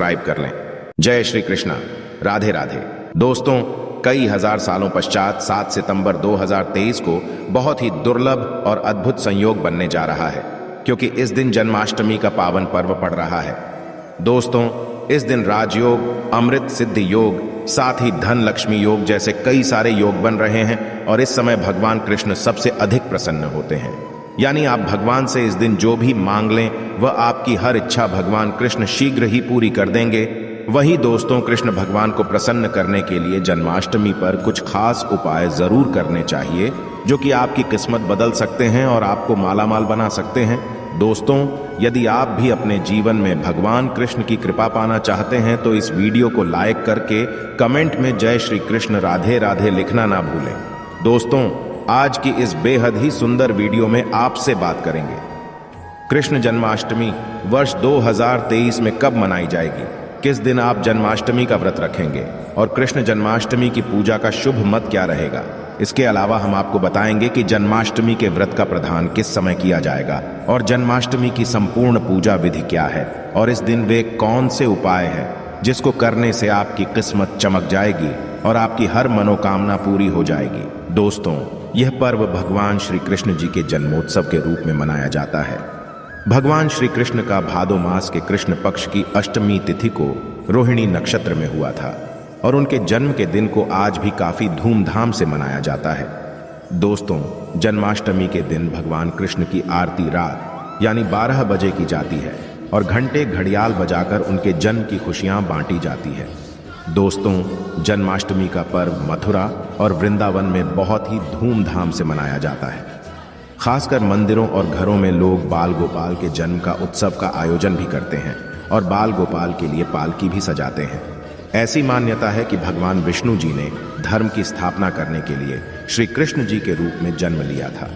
Subscribe कर लें। जय श्री कृष्णा, राधे राधे। दोस्तों, कई हजार सालों पश्चात 7 सितंबर 2023 को बहुत ही दुर्लभ और अद्भुत संयोग बनने जा रहा है, क्योंकि इस दिन जन्माष्टमी का पावन पर्व पड़ रहा है। दोस्तों, इस दिन राजयोग, अमृत सिद्धि योग, साथ ही धन लक्ष्मी योग जैसे कई सारे योग बन रहे हैं और इस समय भगवान कृष्ण सबसे अधिक प्रसन्न होते हैं। यानी आप भगवान से इस दिन जो भी मांग लें वह आपकी हर इच्छा भगवान कृष्ण शीघ्र ही पूरी कर देंगे। वही दोस्तों, कृष्ण भगवान को प्रसन्न करने के लिए जन्माष्टमी पर कुछ खास उपाय जरूर करने चाहिए, जो कि आपकी किस्मत बदल सकते हैं और आपको मालामाल बना सकते हैं। दोस्तों, यदि आप भी अपने जीवन में भगवान कृष्ण की कृपा पाना चाहते हैं तो इस वीडियो को लाइक करके कमेंट में जय श्री कृष्ण राधे राधे लिखना ना भूलें। दोस्तों, आज की इस बेहद ही सुंदर वीडियो में आपसे बात करेंगे कृष्ण जन्माष्टमी वर्ष 2023 में कब मनाई जाएगी, किस दिन आप जन्माष्टमी का व्रत रखेंगे और कृष्ण जन्माष्टमी की पूजा का शुभ मत क्या रहेगा। इसके अलावा हम आपको बताएंगे कि जन्माष्टमी के व्रत का प्रधान किस समय किया जाएगा और जन्माष्टमी की संपूर्ण पूजा विधि क्या है और इस दिन वे कौन से उपाय हैं जिसको करने से आपकी किस्मत चमक जाएगी और आपकी हर मनोकामना पूरी हो जाएगी। दोस्तों, यह पर्व भगवान श्री कृष्ण जी के जन्मोत्सव के रूप में मनाया जाता है। भगवान श्री कृष्ण का भादो मास के कृष्ण पक्ष की अष्टमी तिथि को रोहिणी नक्षत्र में हुआ था और उनके जन्म के दिन को आज भी काफी धूमधाम से मनाया जाता है। दोस्तों, जन्माष्टमी के दिन भगवान कृष्ण की आरती रात यानी 12 बजे की जाती है और घंटे घड़ियाल बजाकर उनके जन्म की खुशियां बांटी जाती है। दोस्तों, जन्माष्टमी का पर्व मथुरा और वृंदावन में बहुत ही धूमधाम से मनाया जाता है। खासकर मंदिरों और घरों में लोग बाल गोपाल के जन्म का उत्सव का आयोजन भी करते हैं और बाल गोपाल के लिए पालकी भी सजाते हैं। ऐसी मान्यता है कि भगवान विष्णु जी ने धर्म की स्थापना करने के लिए श्री कृष्ण जी के रूप में जन्म लिया था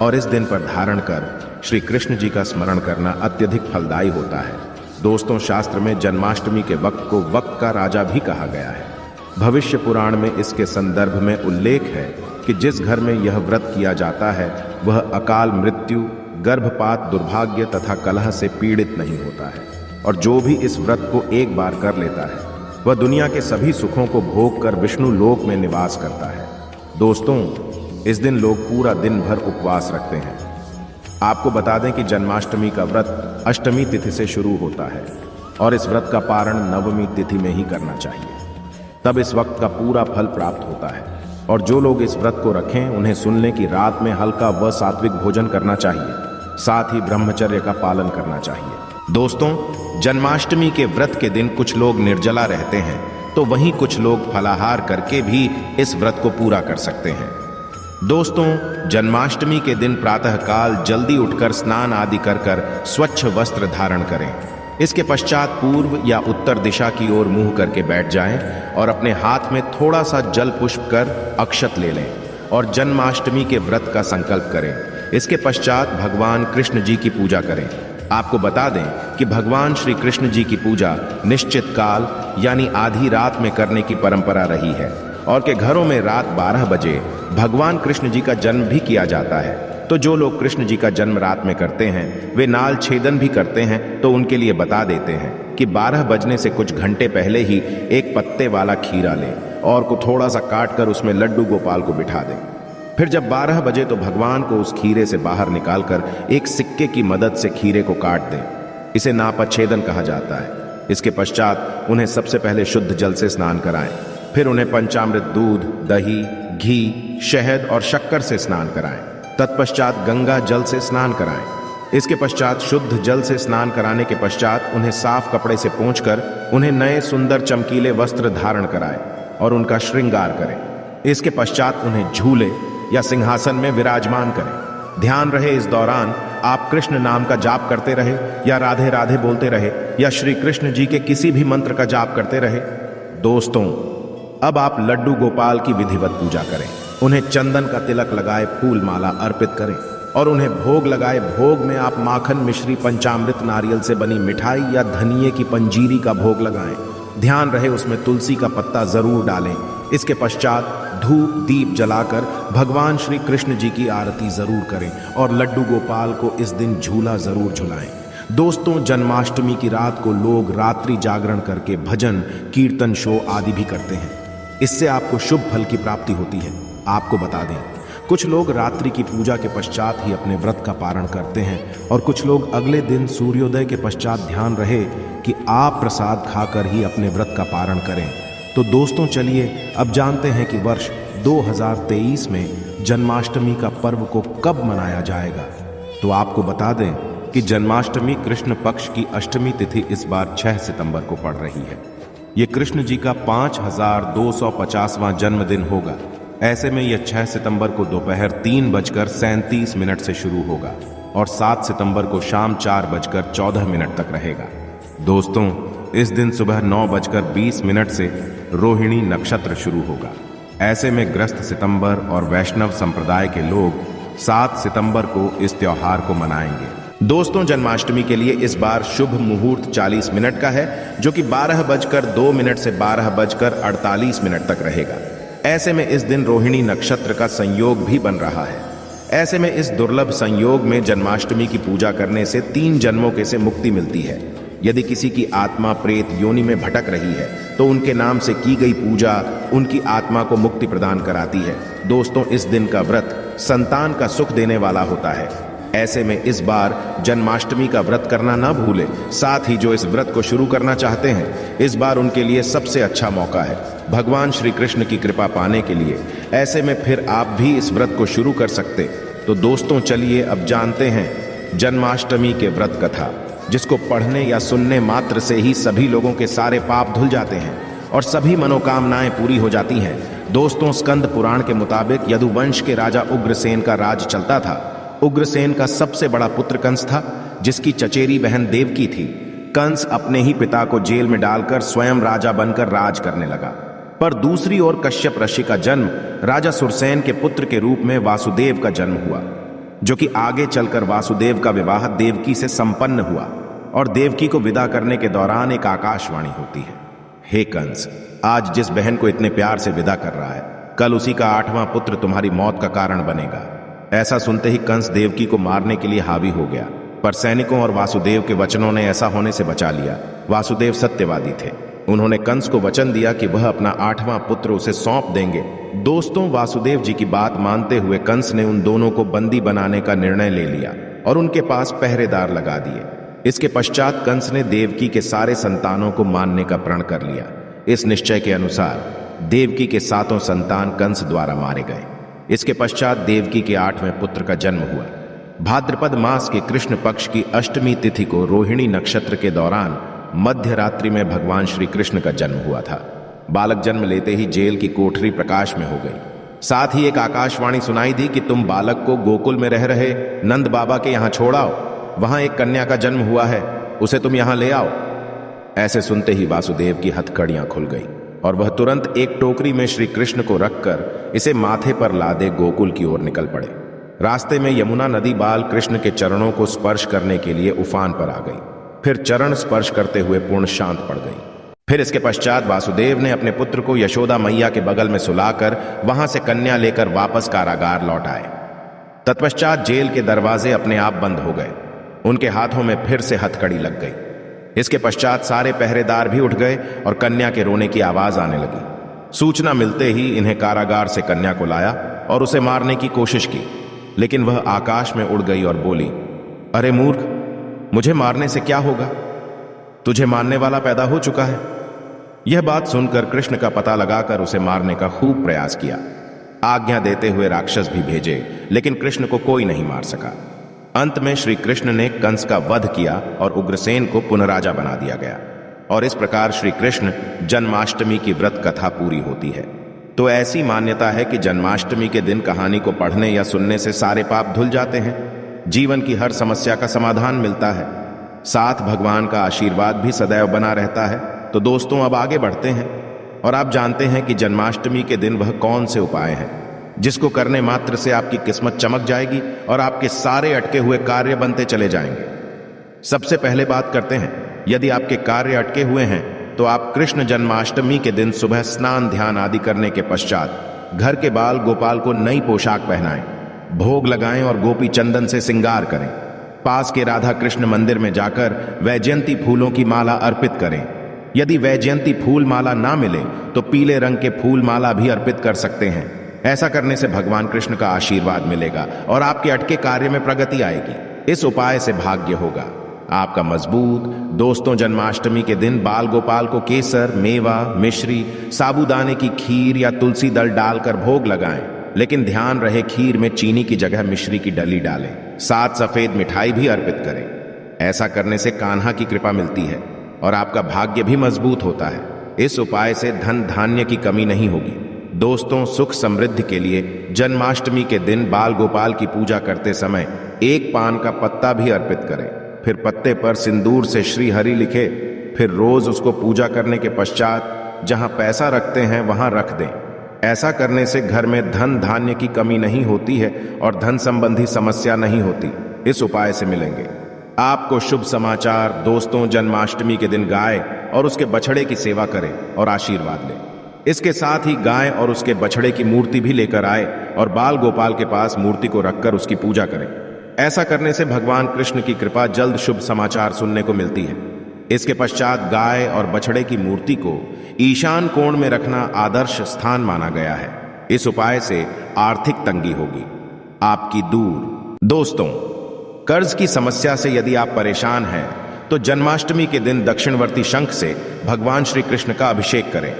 और इस दिन पर धारण कर श्री कृष्ण जी का स्मरण करना अत्यधिक फलदायी होता है। दोस्तों, शास्त्र में जन्माष्टमी के वक्त को वक्त का राजा भी कहा गया है। भविष्य पुराण में इसके संदर्भ में उल्लेख है कि जिस घर में यह व्रत किया जाता है वह अकाल मृत्यु, गर्भपात, दुर्भाग्य तथा कलह से पीड़ित नहीं होता है और जो भी इस व्रत को एक बार कर लेता है वह दुनिया के सभी सुखों को भोग कर विष्णु लोक में निवास करता है। दोस्तों, इस दिन लोग पूरा दिन भर उपवास रखते हैं। आपको बता दें कि जन्माष्टमी का व्रत अष्टमी तिथि से शुरू होता है और इस व्रत का पारण नवमी तिथि में ही करना चाहिए, तब इस वक्त का पूरा फल प्राप्त होता है। और जो लोग इस व्रत को रखें उन्हें सुन लें कि रात में हल्का व सात्विक भोजन करना चाहिए, साथ ही ब्रह्मचर्य का पालन करना चाहिए। दोस्तों, जन्माष्टमी के व्रत के दिन कुछ लोग निर्जला रहते हैं तो वहीं कुछ लोग फलाहार करके भी इस व्रत को पूरा कर सकते हैं। दोस्तों, जन्माष्टमी के दिन प्रातःकाल जल्दी उठकर स्नान आदि कर स्वच्छ वस्त्र धारण करें। इसके पश्चात पूर्व या उत्तर दिशा की ओर मुंह करके बैठ जाएं और अपने हाथ में थोड़ा सा जल पुष्प कर अक्षत ले लें और जन्माष्टमी के व्रत का संकल्प करें। इसके पश्चात भगवान कृष्ण जी की पूजा करें। आपको बता दें कि भगवान श्री कृष्ण जी की पूजा निश्चित काल यानी आधी रात में करने की परंपरा रही है और के घरों में रात 12 बजे भगवान कृष्ण जी का जन्म भी किया जाता है। तो जो लोग कृष्ण जी का जन्म रात में करते हैं वे नाल छेदन भी करते हैं, तो उनके लिए बता देते हैं कि 12 बजने से कुछ घंटे पहले ही एक पत्ते वाला खीरा लें और को थोड़ा सा काट कर उसमें लड्डू गोपाल को बिठा दें। फिर जब 12 बजे तो भगवान को उस खीरे से बाहर निकालकर एक सिक्के की मदद से खीरे को काट दें। इसे नापच्छेदन कहा जाता है। इसके पश्चात उन्हें सबसे पहले शुद्ध जल से स्नान कराएं, फिर उन्हें पंचामृत दूध, दही, घी, शहद और शक्कर से स्नान कराएं। तत्पश्चात गंगा जल से स्नान कराएं। इसके पश्चात शुद्ध जल से स्नान कराने के पश्चात उन्हें साफ कपड़े से पोंछकर उन्हें नए सुंदर चमकीले वस्त्र धारण कराएं और उनका श्रृंगार करें। इसके पश्चात उन्हें झूले या सिंहासन में विराजमान करें। ध्यान रहे इस दौरान आप कृष्ण नाम का जाप करते रहे या राधे राधे बोलते रहे या श्री कृष्ण जी के किसी भी मंत्र का जाप करते रहे। दोस्तों, अब आप लड्डू गोपाल की विधिवत पूजा करें। उन्हें चंदन का तिलक लगाए फूल माला अर्पित करें और उन्हें भोग लगाए। भोग में आप माखन, मिश्री, पंचामृत, नारियल से बनी मिठाई या धनिये की पंजीरी का भोग लगाएं। ध्यान रहे उसमें तुलसी का पत्ता जरूर डालें। इसके पश्चात धूप दीप जलाकर भगवान श्री कृष्ण जी की आरती जरूर करें और लड्डू गोपाल को इस दिन झूला जरूर झुलाएं। दोस्तों, जन्माष्टमी की रात को लोग रात्रि जागरण करके भजन, कीर्तन, शो आदि भी करते हैं। इससे आपको शुभ फल की प्राप्ति होती है। आपको बता दें, कुछ लोग रात्रि की पूजा के पश्चात ही अपने व्रत का पारण करते हैं और कुछ लोग अगले दिन सूर्योदय के पश्चात ध्यान रहे कि आप प्रसाद खाकर ही अपने व्रत का पारण करें। तो दोस्तों, चलिए अब जानते हैं कि वर्ष 2023 में जन्माष्टमी का पर्व को कब मनाया जाएगा। तो आपको बता दें कि जन्माष्टमी कृष्ण पक्ष की अष्टमी तिथि इस बार 6 सितंबर को पड़ रही है। ये कृष्ण जी का 5250वां जन्मदिन होगा। ऐसे में यह 6 सितंबर को दोपहर 3:37 से शुरू होगा और 7 सितंबर को शाम 4:14 तक रहेगा। दोस्तों, इस दिन सुबह 9:20 से रोहिणी नक्षत्र शुरू होगा। ऐसे में ग्रस्त सितंबर और वैष्णव संप्रदाय के लोग 7 सितंबर को इस त्योहार को मनाएंगे। दोस्तों, जन्माष्टमी के लिए इस बार शुभ मुहूर्त 40 मिनट का है, जो कि 12:02 से 12:48 तक रहेगा। ऐसे में इस दिन रोहिणी नक्षत्र का संयोग भी बन रहा है। ऐसे में इस दुर्लभ संयोग में जन्माष्टमी की पूजा करने से 3 जन्मों के से मुक्ति मिलती है। यदि किसी की आत्मा प्रेत योनि में भटक रही है तो उनके नाम से की गई पूजा उनकी आत्मा को मुक्ति प्रदान कराती है। दोस्तों, इस दिन का व्रत संतान का सुख देने वाला होता है। ऐसे में इस बार जन्माष्टमी का व्रत करना ना भूलें। साथ ही जो इस व्रत को शुरू करना चाहते हैं, इस बार उनके लिए सबसे अच्छा मौका है भगवान श्री कृष्ण की कृपा पाने के लिए। ऐसे में फिर आप भी इस व्रत को शुरू कर सकते। तो दोस्तों, चलिए अब जानते हैं जन्माष्टमी के व्रत कथा, जिसको पढ़ने या सुनने मात्र से ही सभी लोगों के सारे पाप धुल जाते हैं और सभी मनोकामनाएं पूरी हो जाती हैं। दोस्तों, स्कंद पुराण के मुताबिक यदुवंश के राजा उग्रसेन का राज चलता था। उग्रसेन का सबसे बड़ा पुत्र कंस था, जिसकी चचेरी बहन देवकी थी। कंस अपने ही पिता को जेल में डालकर स्वयं राजा बनकर राज करने लगा। पर दूसरी ओर कश्यप ऋषि का जन्म राजा सुरसेन के पुत्र के रूप में वासुदेव का जन्म हुआ, जो कि आगे चलकर वासुदेव का विवाह देवकी से संपन्न हुआ और देवकी को विदा करने के दौरान एक आकाशवाणी होती है, हे कंस, आज जिस बहन को इतने प्यार से विदा कर रहा है, कल उसी का 8वां पुत्र तुम्हारी मौत का कारण बनेगा। ऐसा सुनते ही कंस देवकी को मारने के लिए हावी हो गया, पर सैनिकों और वासुदेव के वचनों ने ऐसा होने से बचा लिया। वासुदेव सत्यवादी थे। उन्होंने कंस को वचन दिया कि वह अपना 8वां पुत्र उसे सौंप देंगे। दोस्तों, वासुदेव जी की बात मानते हुए कंस ने उन दोनों को बंदी बनाने का निर्णय ले लिया और उनके पास पहरेदार लगा दिए। इसके पश्चात कंस ने देवकी के सारे संतानों को मारने का प्रण कर लिया। इस निश्चय के अनुसार देवकी के 7 संतान कंस द्वारा मारे गए। इसके पश्चात देवकी के 8वें पुत्र का जन्म हुआ। भाद्रपद मास के कृष्ण पक्ष की अष्टमी तिथि को रोहिणी नक्षत्र के दौरान मध्य रात्रि में भगवान श्री कृष्ण का जन्म हुआ था। बालक जन्म लेते ही जेल की कोठरी प्रकाश में हो गई। साथ ही एक आकाशवाणी सुनाई दी कि तुम बालक को गोकुल में रह रहे नंद बाबा के यहाँ छोड़ आओ, वहां एक कन्या का जन्म हुआ है, उसे तुम यहां ले आओ। ऐसे सुनते ही वासुदेव की हथकड़ियां खुल गई और वह तुरंत एक टोकरी में श्री कृष्ण को रखकर इसे माथे पर लादे गोकुल की ओर निकल पड़े। रास्ते में यमुना नदी बाल कृष्ण के चरणों को स्पर्श करने के लिए उफान पर आ गई। फिर चरण स्पर्श करते हुए पूर्ण शांत पड़ गई। फिर इसके पश्चात वासुदेव ने अपने पुत्र को यशोदा मैया के बगल में सुलाकर वहां से कन्या लेकर वापस कारागार लौट आए। तत्पश्चात जेल के दरवाजे अपने आप बंद हो गए। उनके हाथों में फिर से हथकड़ी लग गई। इसके पश्चात सारे पहरेदार भी उठ गए और कन्या के रोने की आवाज आने लगी। सूचना मिलते ही इन्हें कारागार से कन्या को लाया और उसे मारने की कोशिश की, लेकिन वह आकाश में उड़ गई और बोली, अरे मूर्ख, मुझे मारने से क्या होगा? तुझे मारने वाला पैदा हो चुका है। यह बात सुनकर कृष्ण का पता लगाकर उसे मारने का खूब प्रयास किया। आज्ञा देते हुए राक्षस भी भेजे, लेकिन कृष्ण को कोई नहीं मार सका। अंत में श्री कृष्ण ने कंस का वध किया और उग्रसेन को पुनः राजा बना दिया गया। और इस प्रकार श्री कृष्ण जन्माष्टमी की व्रत कथा पूरी होती है। तो ऐसी मान्यता है कि जन्माष्टमी के दिन कहानी को पढ़ने या सुनने से सारे पाप धुल जाते हैं, जीवन की हर समस्या का समाधान मिलता है, साथ भगवान का आशीर्वाद भी सदैव बना रहता है। तो दोस्तों, अब आगे बढ़ते हैं और आप जानते हैं कि जन्माष्टमी के दिन वह कौन से उपाय हैं जिसको करने मात्र से आपकी किस्मत चमक जाएगी और आपके सारे अटके हुए कार्य बनते चले जाएंगे। सबसे पहले बात करते हैं, यदि आपके कार्य अटके हुए हैं तो आप कृष्ण जन्माष्टमी के दिन सुबह स्नान ध्यान आदि करने के पश्चात घर के बाल गोपाल को नई पोशाक पहनाएं, भोग लगाएं और गोपी चंदन से श्रृंगार करें। पास के राधा कृष्ण मंदिर में जाकर वैजयंती फूलों की माला अर्पित करें। यदि वैजयंती फूल माला ना मिले तो पीले रंग के फूल माला भी अर्पित कर सकते हैं। ऐसा करने से भगवान कृष्ण का आशीर्वाद मिलेगा और आपके अटके कार्य में प्रगति आएगी। इस उपाय से भाग्य होगा आपका मजबूत। दोस्तों, जन्माष्टमी के दिन बाल गोपाल को केसर, मेवा, मिश्री, साबूदाने की खीर या तुलसी दल डालकर भोग लगाएं, लेकिन ध्यान रहे खीर में चीनी की जगह मिश्री की डली डालें। साथ सफेद मिठाई भी अर्पित करें। ऐसा करने से कान्हा की कृपा मिलती है और आपका भाग्य भी मजबूत होता है। इस उपाय से धन धान्य की कमी नहीं होगी। दोस्तों, सुख समृद्धि के लिए जन्माष्टमी के दिन बाल गोपाल की पूजा करते समय एक पान का पत्ता भी अर्पित करें। फिर पत्ते पर सिंदूर से श्री हरि लिखे। फिर रोज उसको पूजा करने के पश्चात जहां पैसा रखते हैं वहां रख दें। ऐसा करने से घर में धन धान्य की कमी नहीं होती है और धन संबंधी समस्या नहीं होती। इस उपाय से मिलेंगे आपको शुभ समाचार। दोस्तों, जन्माष्टमी के दिन गाय और उसके बछड़े की सेवा करें और आशीर्वाद लें। इसके साथ ही गाय और उसके बछड़े की मूर्ति भी लेकर आए और बाल गोपाल के पास मूर्ति को रखकर उसकी पूजा करें। ऐसा करने से भगवान कृष्ण की कृपा जल्द शुभ समाचार सुनने को मिलती है। इसके पश्चात गाय और बछड़े की मूर्ति को ईशान कोण में रखना आदर्श स्थान माना गया है। इस उपाय से आर्थिक तंगी होगी आपकी दूर। दोस्तों, कर्ज की समस्या से यदि आप परेशान हैं तो जन्माष्टमी के दिन दक्षिणवर्ती शंख से भगवान श्री कृष्ण का अभिषेक करें।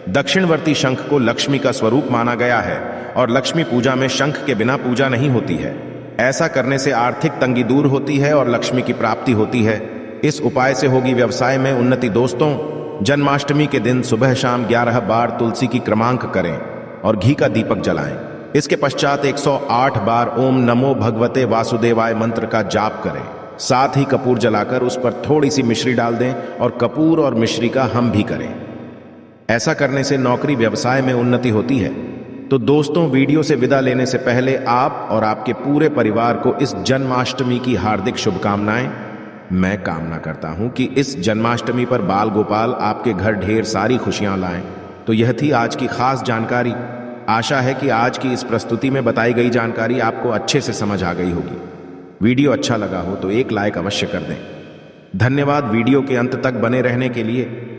दक्षिणवर्ती शंख को लक्ष्मी का स्वरूप माना गया है और लक्ष्मी पूजा में शंख के बिना पूजा नहीं होती है। ऐसा करने से आर्थिक तंगी दूर होती है और लक्ष्मी की प्राप्ति होती है। इस उपाय से होगी व्यवसाय में उन्नति। दोस्तों, जन्माष्टमी के दिन सुबह शाम 11 बार तुलसी की क्रमांक करें और घी का दीपक जलाएं। इसके पश्चात 108 बार ओम नमो भगवते वासुदेवाय मंत्र का जाप करें। साथ ही कपूर जलाकर उस पर थोड़ी सी मिश्री डाल दें और कपूर और मिश्री का हम भी करें। ऐसा करने से नौकरी व्यवसाय में उन्नति होती है। तो दोस्तों, वीडियो से विदा लेने से पहले आप और आपके पूरे परिवार को इस जन्माष्टमी की हार्दिक शुभकामनाएं। मैं कामना करता हूं कि इस जन्माष्टमी पर बाल गोपाल आपके घर ढेर सारी खुशियां लाएं। तो यह थी आज की खास जानकारी। आशा है कि आज की इस प्रस्तुति में बताई गई जानकारी आपको अच्छे से समझ आ गई होगी। वीडियो अच्छा लगा हो तो एक लाइक अवश्य कर दें। धन्यवाद वीडियो के अंत तक बने रहने के लिए।